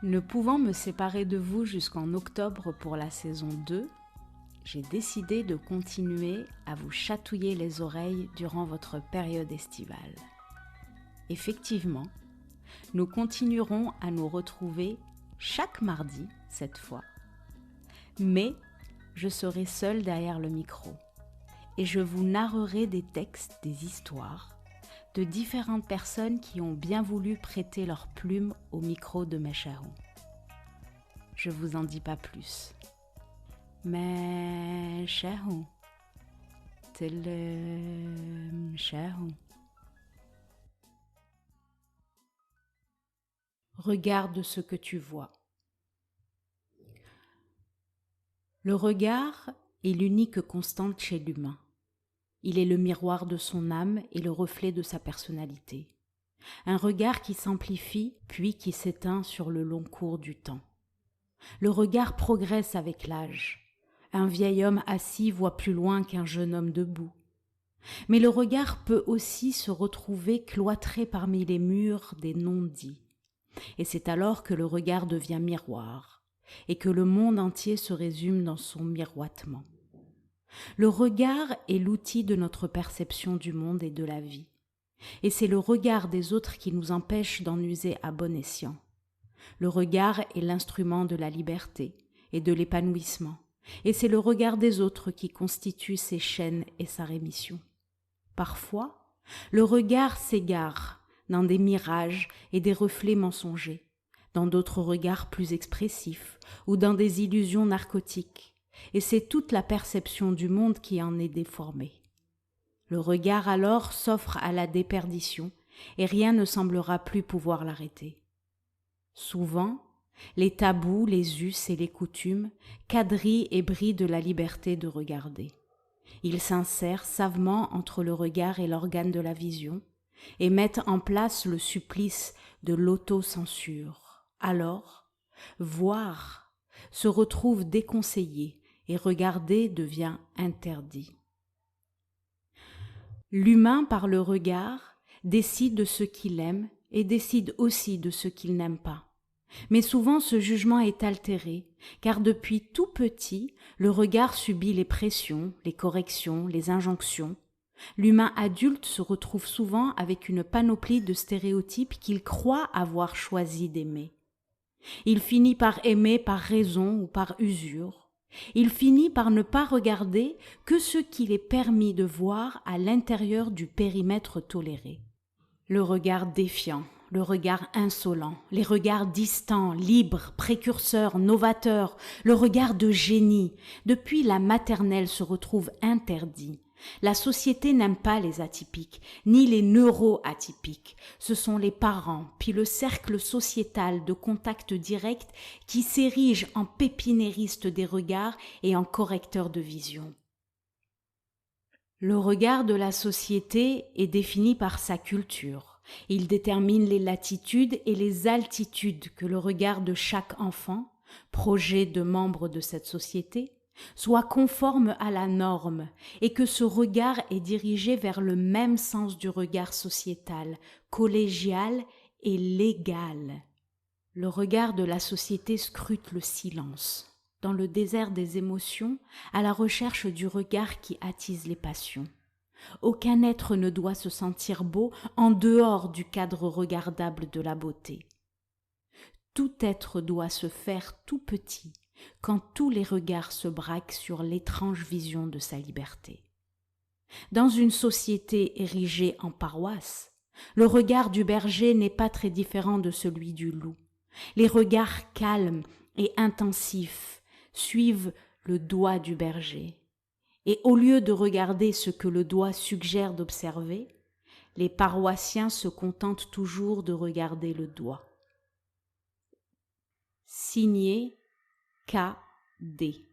Ne pouvant me séparer de vous jusqu'en octobre pour la saison 2, j'ai décidé de continuer à vous chatouiller les oreilles durant votre période estivale. Effectivement, nous continuerons à nous retrouver chaque mardi cette fois, mais je serai seule derrière le micro et je vous narrerai des textes, des histoires de différentes personnes qui ont bien voulu prêter leur plume au micro de Meshaou. Je vous en dis pas plus. Meshaou, Meshaou. Regarde ce que tu vois. Le regard est l'unique constante chez l'humain. Il est le miroir de son âme et le reflet de sa personnalité. Un regard qui s'amplifie puis qui s'éteint sur le long cours du temps. Le regard progresse avec l'âge. Un vieil homme assis voit plus loin qu'un jeune homme debout. Mais le regard peut aussi se retrouver cloîtré parmi les murs des non-dits. Et c'est alors que le regard devient miroir et que le monde entier se résume dans son miroitement. Le regard est l'outil de notre perception du monde et de la vie. Et c'est le regard des autres qui nous empêche d'en user à bon escient. Le regard est l'instrument de la liberté et de l'épanouissement. Et c'est le regard des autres qui constitue ses chaînes et sa rémission. Parfois, le regard s'égare dans des mirages et des reflets mensongers, dans d'autres regards plus expressifs ou dans des illusions narcotiques. Et c'est toute la perception du monde qui en est déformée. Le regard alors s'offre à la déperdition et rien ne semblera plus pouvoir l'arrêter. Souvent, les tabous, les us et les coutumes quadrillent et brident la liberté de regarder. Ils s'insèrent savement entre le regard et l'organe de la vision et mettent en place le supplice de l'autocensure. Alors, voir se retrouve déconseillé et regarder devient interdit. L'humain, par le regard, décide de ce qu'il aime et décide aussi de ce qu'il n'aime pas. Mais souvent ce jugement est altéré, car depuis tout petit, le regard subit les pressions, les corrections, les injonctions. L'humain adulte se retrouve souvent avec une panoplie de stéréotypes qu'il croit avoir choisi d'aimer. Il finit par aimer par raison ou par usure. Il finit par ne pas regarder que ce qu'il est permis de voir à l'intérieur du périmètre toléré. Le regard défiant, le regard insolent, les regards distants, libres, précurseurs, novateurs, le regard de génie, depuis la maternelle se retrouve interdit. La société n'aime pas les atypiques, ni les neuroatypiques. Ce sont les parents, puis le cercle sociétal de contact direct qui s'érige en pépinériste des regards et en correcteur de vision. Le regard de la société est défini par sa culture. Il détermine les latitudes et les altitudes que le regard de chaque enfant, projet de membre de cette société, soit conforme à la norme et que ce regard est dirigé vers le même sens du regard sociétal, collégial et légal. Le regard de la société scrute le silence, dans le désert des émotions, à la recherche du regard qui attise les passions. Aucun être ne doit se sentir beau en dehors du cadre regardable de la beauté. Tout être doit se faire tout petit quand tous les regards se braquent sur l'étrange vision de sa liberté. Dans une société érigée en paroisse, le regard du berger n'est pas très différent de celui du loup. Les regards calmes et intensifs suivent le doigt du berger. Et au lieu de regarder ce que le doigt suggère d'observer, les paroissiens se contentent toujours de regarder le doigt. Signé K.D.